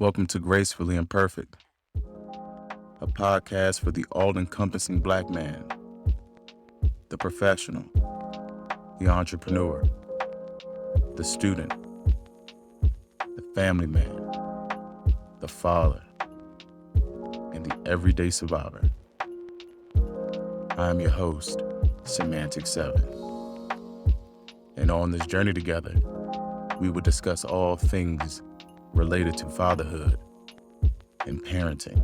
Welcome to Gracefully Imperfect, a podcast for the all-encompassing Black man, the professional, the entrepreneur, the student, the family man, the father, and the everyday survivor. I'm your host, Semantic 7. And on this journey together, we will discuss all things related to fatherhood and parenting,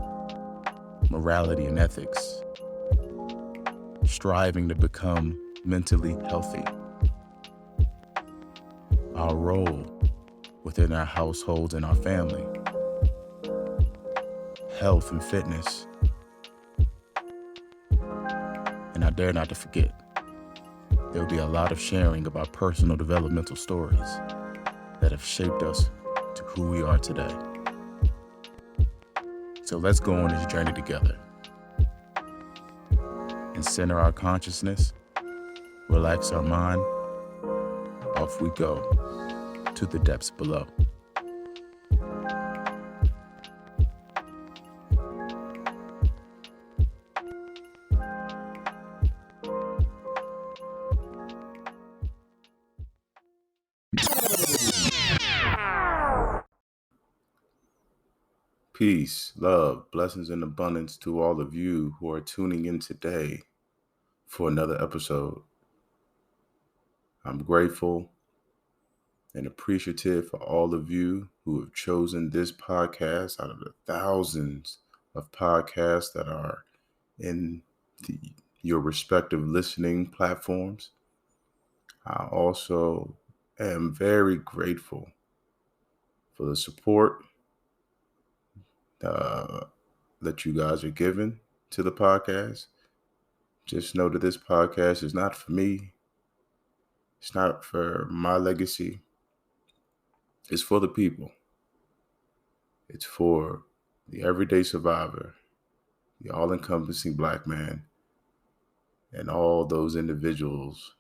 morality and ethics, striving to become mentally healthy, our role within our households and our family, health and fitness, and I dare not to forget, there will be a lot of sharing of our personal developmental stories that have shaped us to who we are today. So let's go on this journey together and center our consciousness, relax our mind. Off we go to the depths below. Peace, love, blessings, and abundance to all of you who are tuning in today for another episode. I'm grateful and appreciative for all of you who have chosen this podcast out of the thousands of podcasts that are in your respective listening platforms. I also am very grateful for the support that you guys are giving to the podcast. Just know that this podcast is not for me. It's not for my legacy. It's for the people. It's for the everyday survivor, the all-encompassing Black man, and all those individuals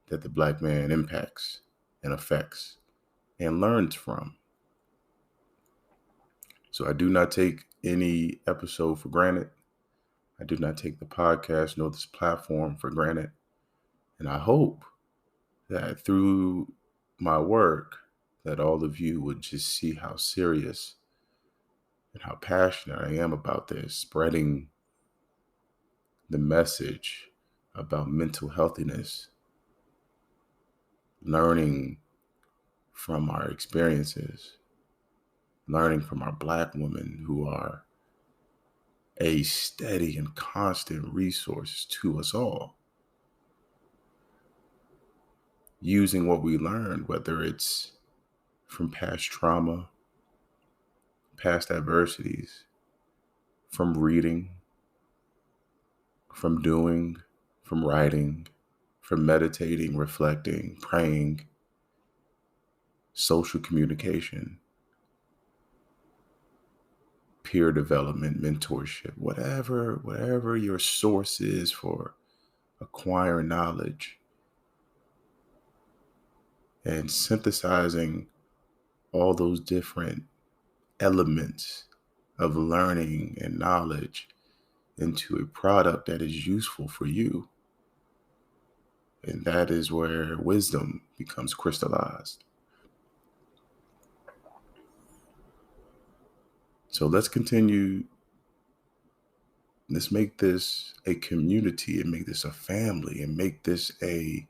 that the Black man impacts and affects and learns from. So I do not take any episode for granted. I do not take the podcast nor this platform for granted. And I hope that through my work, that all of you would just see how serious and how passionate I am about this, spreading the message about mental healthiness, learning from our experiences, learning from our Black women who are a steady and constant resource to us all. Using what we learned, whether it's from past trauma, past adversities, from reading, from doing, from writing, from meditating, reflecting, praying, social communication, peer development, mentorship, whatever your source is for acquiring knowledge, and synthesizing all those different elements of learning and knowledge into a product that is useful for you. And that is where wisdom becomes crystallized. So let's continue. Let's make this a community and make this a family and make this a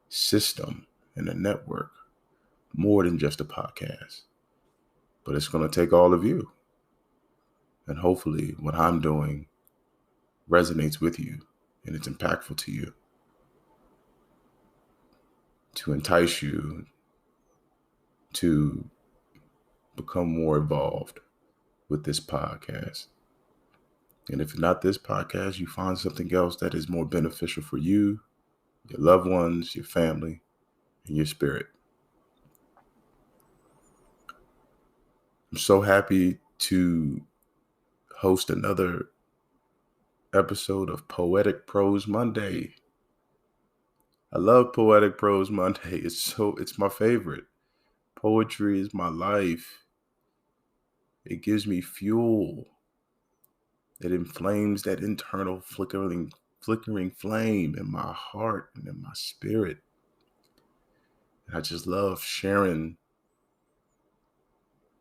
system and a network, more than just a podcast. But it's going to take all of you. And hopefully what I'm doing resonates with you and it's impactful to you, to entice you to become more involved with this podcast. And if not this podcast, you find something else that is more beneficial for you, your loved ones, your family, and your spirit. I'm so happy to host another episode of Poetic Prose Monday. I love Poetic Prose Monday. It's my favorite. Poetry is my life. It gives me fuel. It inflames that internal flickering flame in my heart and in my spirit. And I just love sharing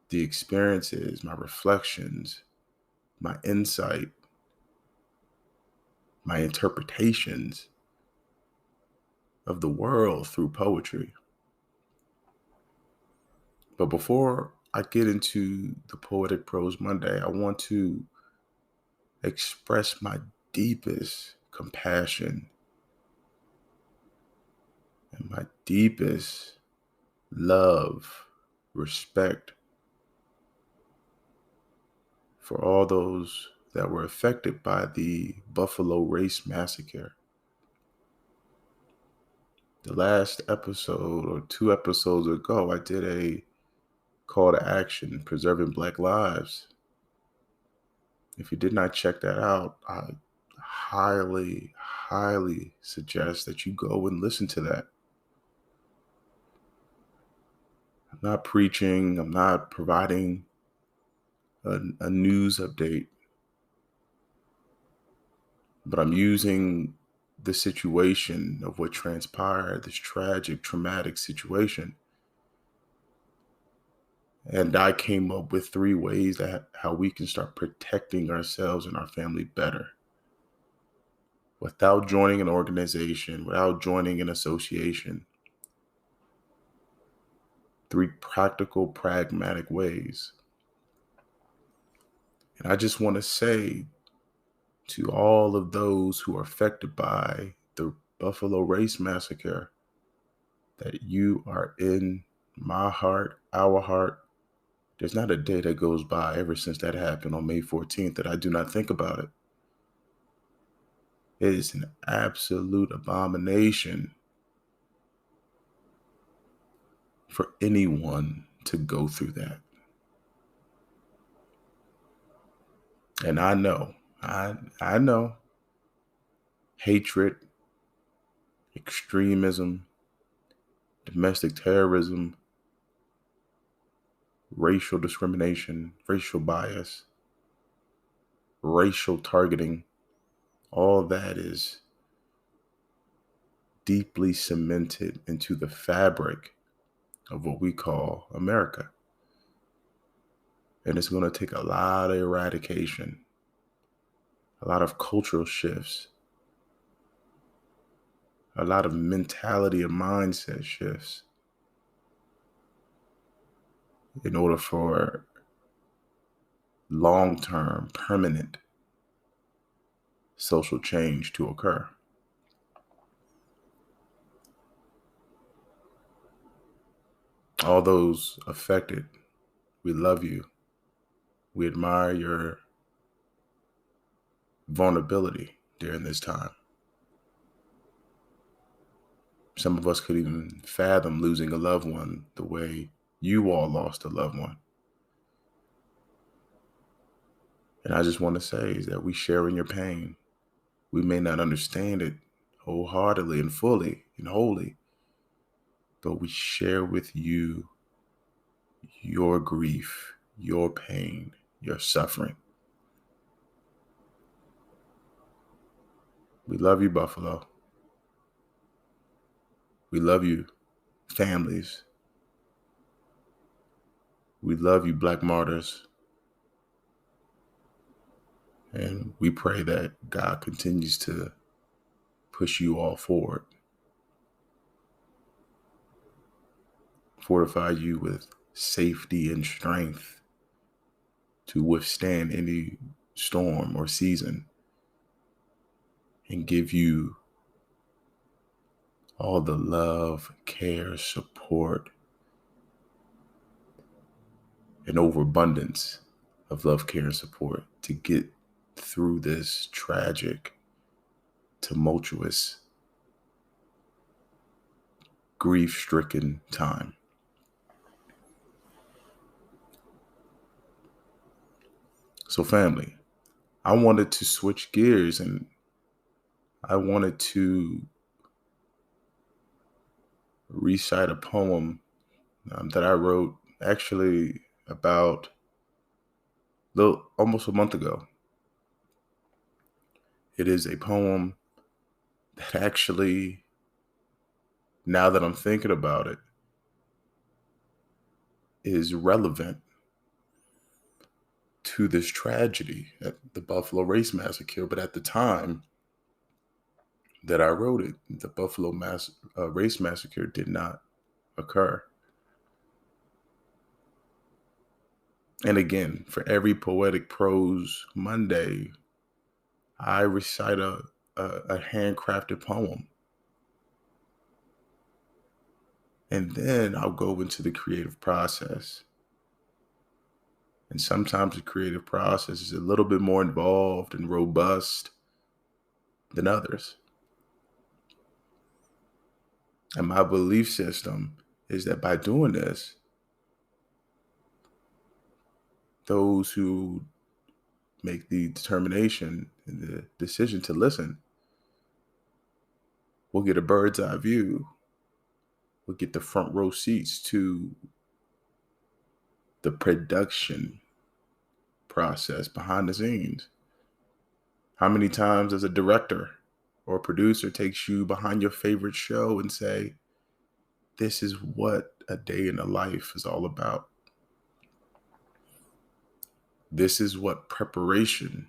the experiences, my reflections, my insight, my interpretations of the world through poetry. But before I get into the Poetic Prose Monday, I want to express my deepest compassion and my deepest love, respect for all those that were affected by the Buffalo Race Massacre. The last episode or 2 episodes ago, I did a call to action, preserving Black lives. If you did not check that out, I highly, highly suggest that you go and listen to that. I'm not preaching, I'm not providing a news update, but I'm using the situation of what transpired, this tragic, traumatic situation. And I came up with 3 ways that how we can start protecting ourselves and our family better without joining an organization, without joining an association. 3 practical, pragmatic ways. And I just want to say to all of those who are affected by the Buffalo Race Massacre that you are in my heart, our heart. There's not a day that goes by ever since that happened on May 14th that I do not think about it. It is an absolute abomination for anyone to go through that. And I know, I know hatred, extremism, domestic terrorism, racial discrimination, racial bias, racial targeting, all that is deeply cemented into the fabric of what we call America. And it's going to take a lot of eradication, a lot of cultural shifts, a lot of mentality and mindset shifts in order for long-term, permanent social change to occur. All those affected, we love you. We admire your vulnerability during this time. Some of us could even fathom losing a loved one the way you all lost a loved one. And I just want to say is that we share in your pain. We may not understand it wholeheartedly and fully and wholly, but we share with you your grief, your pain, your suffering. We love you, Buffalo. We love you, families. We love you, Black martyrs. And we pray that God continues to push you all forward, fortify you with safety and strength to withstand any storm or season, and give you all the love, care, support, and overabundance of love, care, and support to get through this tragic, tumultuous, grief-stricken time. So family, I wanted to switch gears and I wanted to recite a poem that I wrote actually about almost a month ago. It is a poem that actually, now that I'm thinking about it, is relevant to this tragedy at the Buffalo Race Massacre. But at the time that I wrote it, the Buffalo Race Massacre did not occur. And again, for every Poetic Prose Monday, I recite a handcrafted poem. And then I'll go into the creative process. And sometimes the creative process is a little bit more involved and robust than others. And my belief system is that by doing this, those who make the determination and the decision to listen will get a bird's eye view, will get the front row seats to the production process behind the scenes. How many times does a director or a producer takes you behind your favorite show and say, this is what a day in the life is all about. This is what preparation,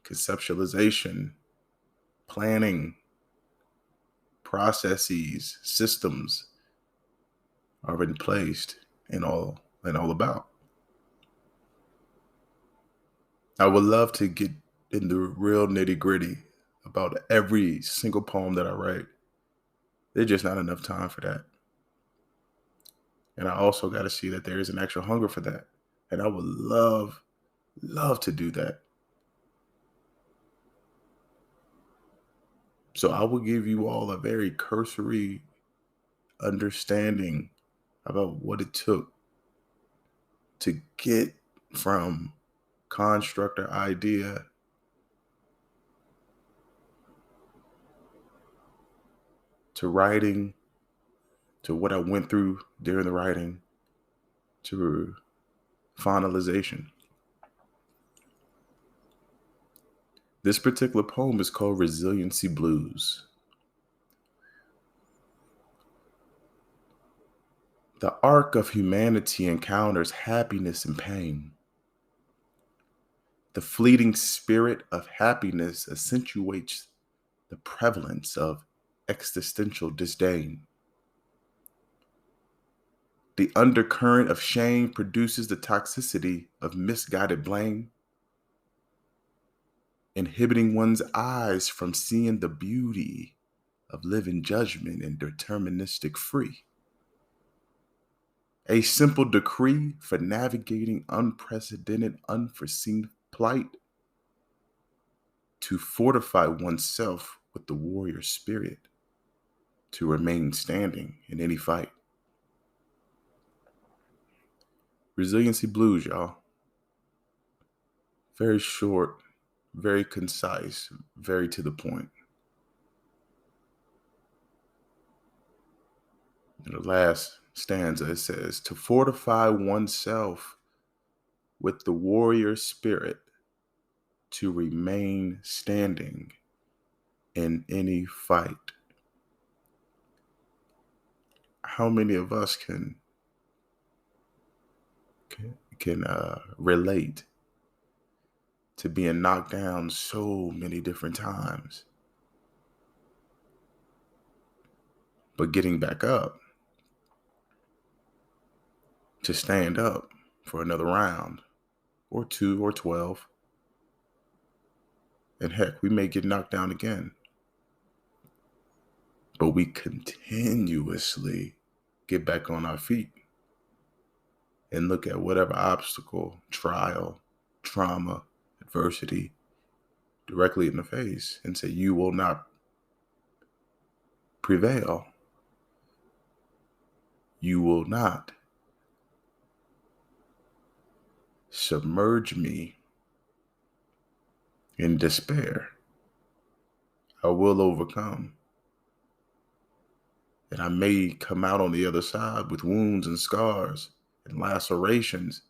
conceptualization, planning, processes, systems are in place and all about. I would love to get in the real nitty-gritty about every single poem that I write. There's just not enough time for that. And I also got to see that there is an actual hunger for that. And I would love to do that. So I will give you all a very cursory understanding about what it took to get from construct or idea to writing, to what I went through during the writing, to finalization. This particular poem is called Resiliency Blues. The arc of humanity encounters happiness and pain. The fleeting spirit of happiness accentuates the prevalence of existential disdain. The undercurrent of shame produces the toxicity of misguided blame, inhibiting one's eyes from seeing the beauty of living judgment and deterministic free. A simple decree for navigating unprecedented, unforeseen plight to fortify oneself with the warrior spirit to remain standing in any fight. Resiliency Blues, y'all. Very short, very concise, very to the point. In the last stanza, it says, to fortify oneself with the warrior spirit to remain standing in any fight. How many of us can relate to being knocked down so many different times, but getting back up to stand up for another round or 2 or 12? And heck, we may get knocked down again, but we continuously get back on our feet and look at whatever obstacle, trial, trauma, adversity directly in the face and say, you will not prevail. You will not submerge me in despair. I will overcome. And I may come out on the other side with wounds and scars and lacerations,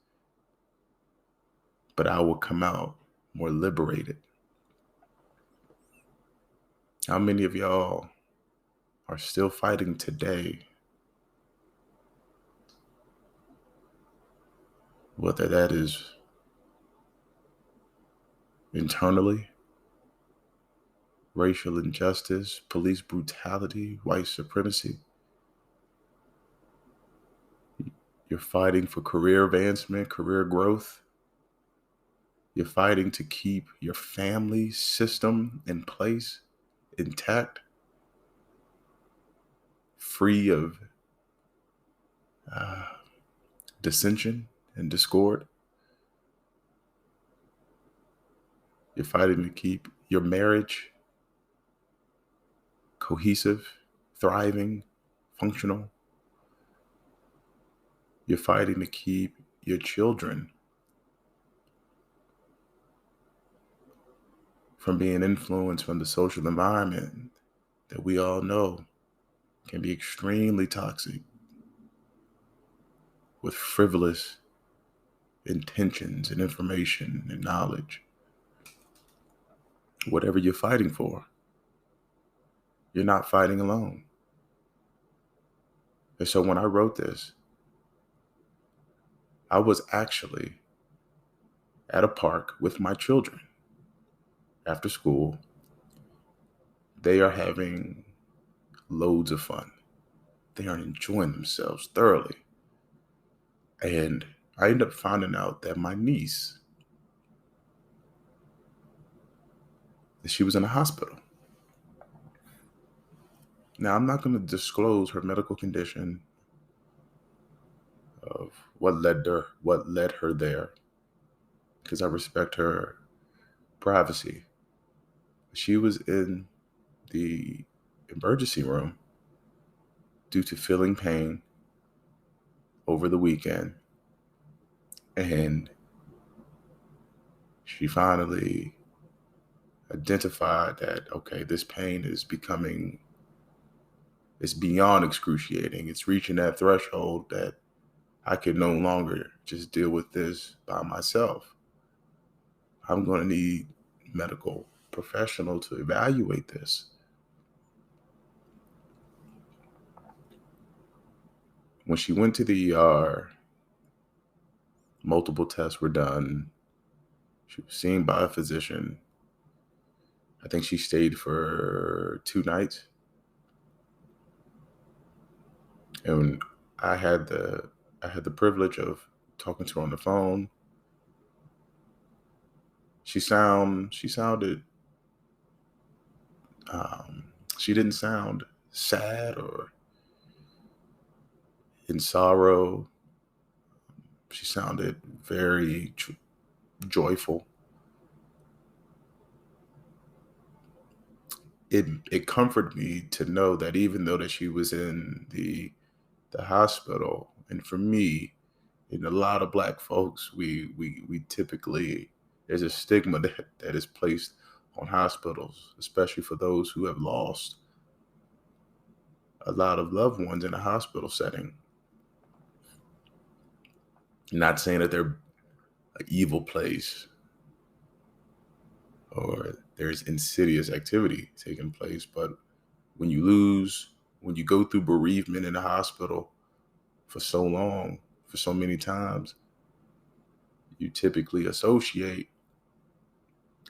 but I will come out more liberated. How many of y'all are still fighting today? Whether that is internally, racial injustice, police brutality, white supremacy. You're fighting for career advancement, career growth. You're fighting to keep your family system in place, intact, free of dissension and discord. You're fighting to keep your marriage cohesive, thriving, functional. You're fighting to keep your children from being influenced from the social environment that we all know can be extremely toxic, with frivolous intentions and information and knowledge. Whatever you're fighting for, you're not fighting alone. And so when I wrote this, I was actually at a park with my children after school. They are having loads of fun. They are enjoying themselves thoroughly. And I ended up finding out that my niece, that she was in a hospital. Now, I'm not going to disclose her medical condition of what led her there, because I respect her privacy. She was in the emergency room due to feeling pain over the weekend, and she finally identified that, okay, this pain is it's beyond excruciating. It's reaching that threshold that I can no longer just deal with this by myself. I'm going to need medical professional to evaluate this. When she went to the ER, multiple tests were done. She was seen by a physician. I think she stayed for 2 nights. And I had the privilege of talking to her on the phone. She sounded she didn't sound sad or in sorrow. She sounded very joyful. It comforted me to know that even though that she was in the hospital, and for me, and a lot of Black folks, we typically, there's a stigma that is placed on hospitals, especially for those who have lost a lot of loved ones in a hospital setting. Not saying that they're an evil place or there's insidious activity taking place, but when you go through bereavement in a hospital for so long, for so many times, you typically associate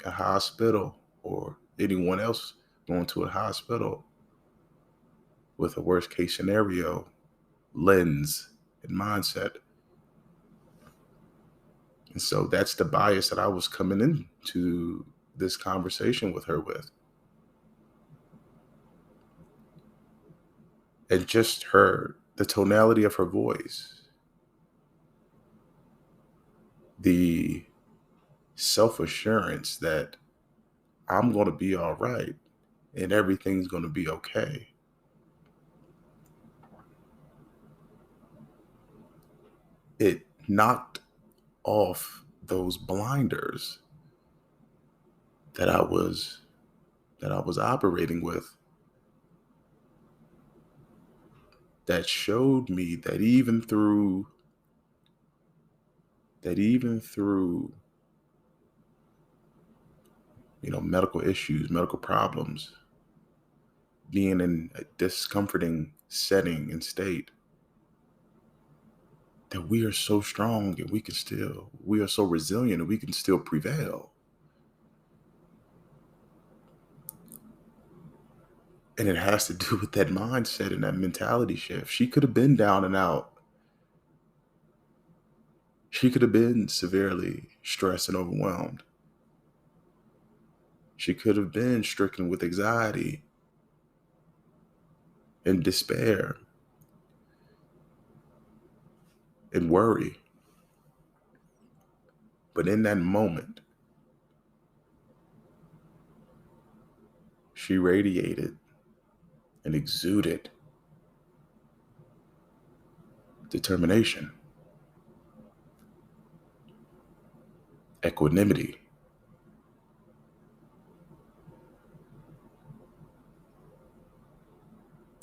a hospital or anyone else going to a hospital with a worst case scenario lens and mindset. And so that's the bias that I was coming into this conversation with her with. And just the tonality of her voice, the self-assurance that I'm going to be all right and everything's going to be okay. It knocked off those blinders that I was operating with, that showed me that even through medical issues, medical problems, being in a discomforting setting and state, that we are so strong and we are so resilient and we can still prevail. And it has to do with that mindset and that mentality shift. She could have been down and out. She could have been severely stressed and overwhelmed. She could have been stricken with anxiety and despair and worry. But in that moment, she radiated and exuded determination, equanimity,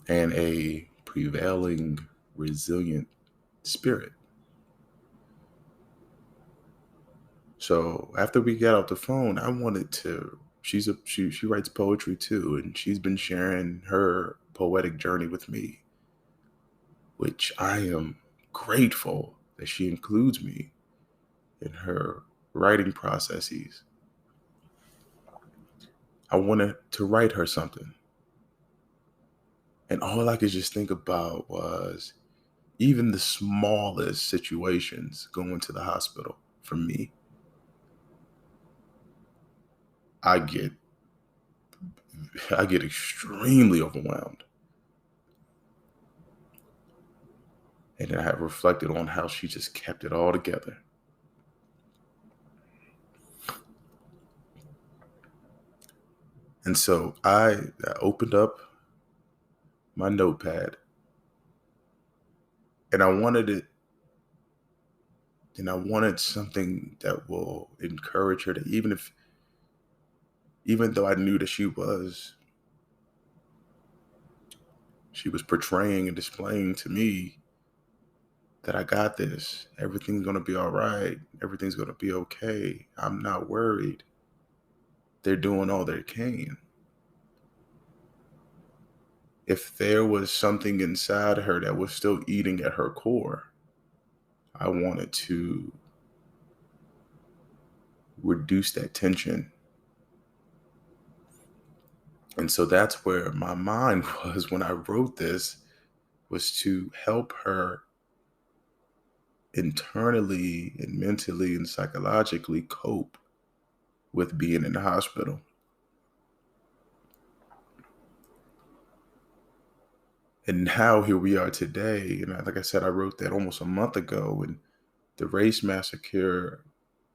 and a prevailing, resilient spirit. So after we got off the phone, I wanted to. She writes poetry too, and she's been sharing her poetic journey with me, which I am grateful that she includes me in her writing processes. I wanted to write her something, and all I could just think about was even the smallest situations going to the hospital. For me, I get I get extremely overwhelmed. And I have reflected on how she just kept it all together. And so I opened up my notepad and I wanted something that will encourage her to, even though I knew that she was portraying and displaying to me that I got this. Everything's going to be all right. Everything's going to be okay. I'm not worried. They're doing all they can. If there was something inside her that was still eating at her core, I wanted to reduce that tension. And so that's where my mind was when I wrote this, was to help her internally and mentally and psychologically cope with being in the hospital. And now here we are today. And like I said, I wrote that almost a month ago, and the race massacre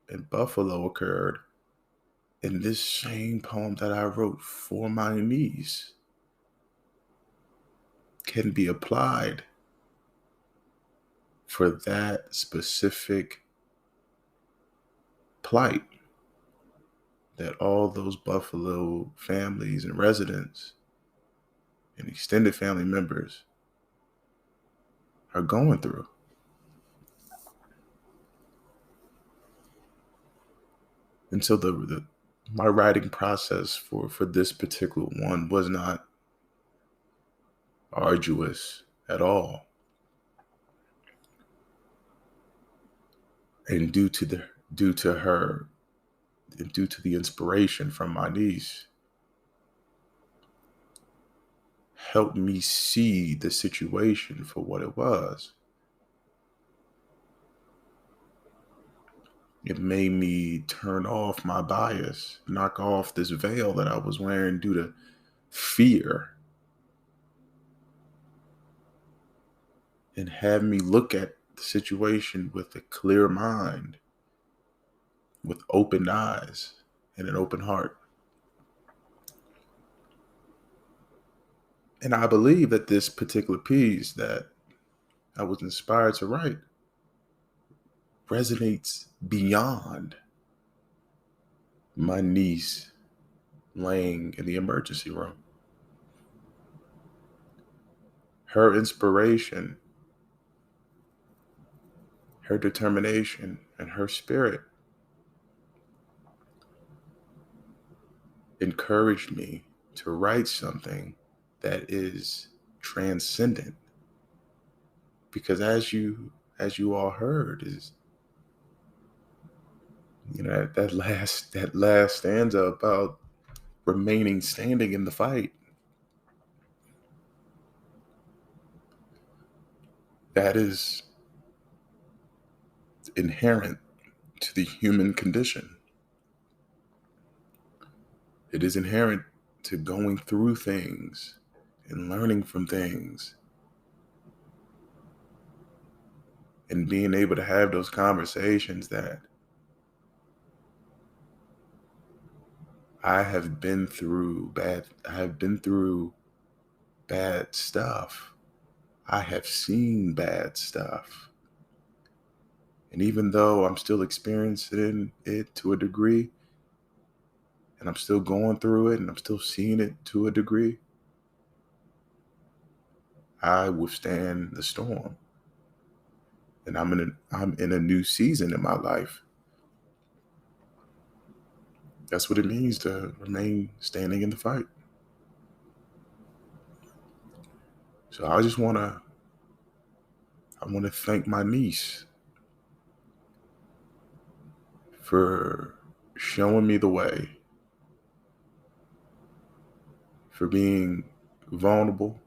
in Buffalo occurred. And this same poem that I wrote for my niece can be applied for that specific plight that all those Buffalo families and residents and extended family members are going through. And so my writing process for this particular one was not arduous at all. And due to her and due to the inspiration from my niece, helped me see the situation for what it was. It made me turn off my bias, knock off this veil that I was wearing due to fear, and have me look at the situation with a clear mind, with open eyes and an open heart. And I believe that this particular piece that I was inspired to write resonates beyond my niece laying in the emergency room. Her inspiration, her determination, and her spirit encouraged me to write something that is transcendent. Because as you all heard, is that last stanza about remaining standing in the fight. That is inherent to the human condition. It is inherent to going through things and learning from things and being able to have those conversations that I have been through bad stuff. I have seen bad stuff. And even though I'm still experiencing it to a degree, and I'm still going through it and I'm still seeing it to a degree, I withstand the storm. And I'm in a new season in my life. That's what it means to remain standing in the fight. So I want to thank my niece for showing me the way, for being vulnerable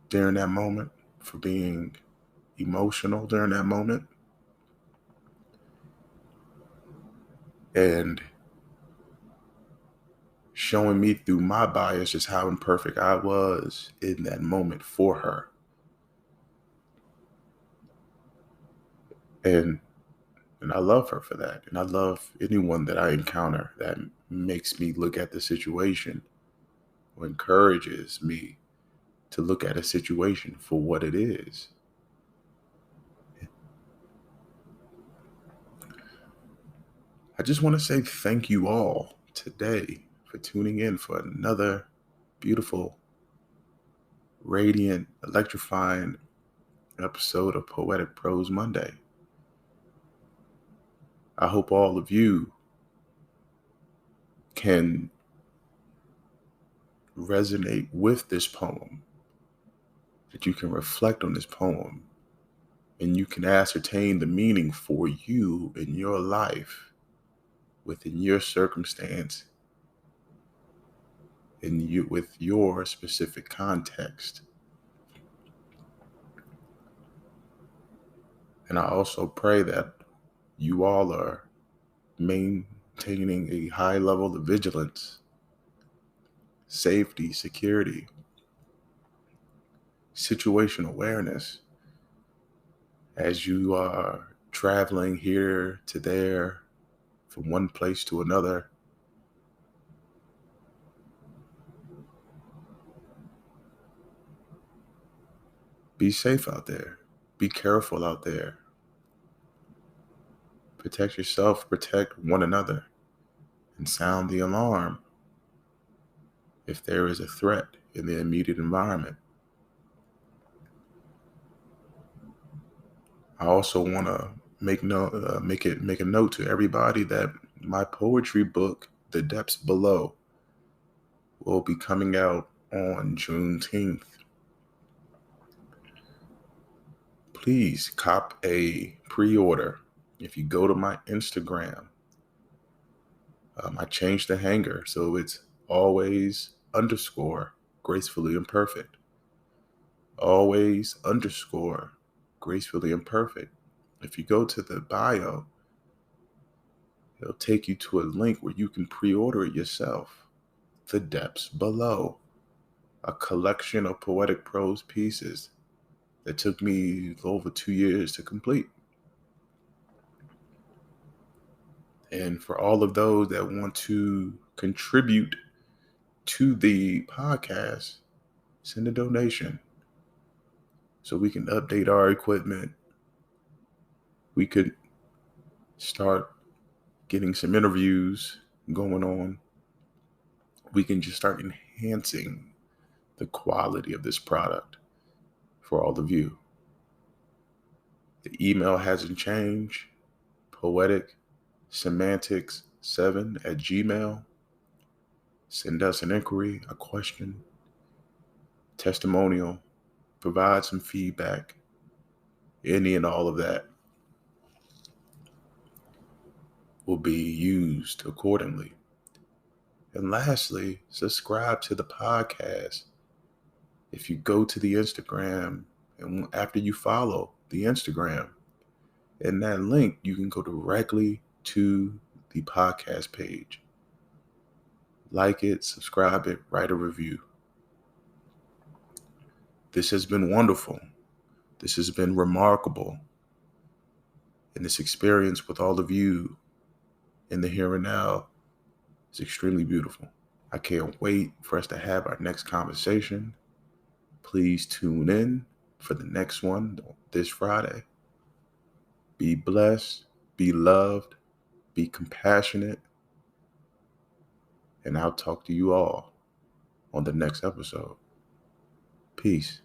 during that moment, for being emotional during that moment, and showing me through my bias just how imperfect I was in that moment for her. And I love her for that. And I love anyone that I encounter that makes me look at the situation or encourages me to look at a situation for what it is. I just want to say thank you all today for tuning in for another beautiful, radiant, electrifying episode of Poetic Prose Monday. I hope all of you can resonate with this poem, that you can reflect on this poem, and you can ascertain the meaning for you in your life, within your circumstance, with your specific context. And I also pray that you all are maintaining a high level of vigilance, safety, security, situation awareness as you are traveling here to there, from one place to another. Be safe out there. Be careful out there. Protect yourself, protect one another, and sound the alarm if there is a threat in the immediate environment. I also want to make a note to everybody that my poetry book, The Depths Below, will be coming out on Juneteenth. Please cop a pre-order. If you go to my Instagram, I changed the hanger, so it's always _ gracefully imperfect. Always _ gracefully imperfect. If you go to the bio, it'll take you to a link where you can pre-order it yourself. The Depths Below, a collection of poetic prose pieces that took me over 2 years to complete. And for all of those that want to contribute to the podcast, send a donation so we can update our equipment. We could start getting some interviews going on. We can just start enhancing the quality of this product for all of you. The email hasn't changed. Poetic Semantics7 @gmail.com. Send us an inquiry, a question, testimonial, provide some feedback, any and all of that will be used accordingly. And lastly, subscribe to the podcast. If you go to the Instagram and after you follow the Instagram, in that link, you can go directly to the podcast page. Like it, subscribe it, write a review. This has been wonderful. This has been remarkable. And this experience with all of you in the here and now is extremely beautiful. I can't wait for us to have our next conversation. Please tune in for the next one this Friday. Be blessed, be loved, be compassionate, and I'll talk to you all on the next episode. Peace.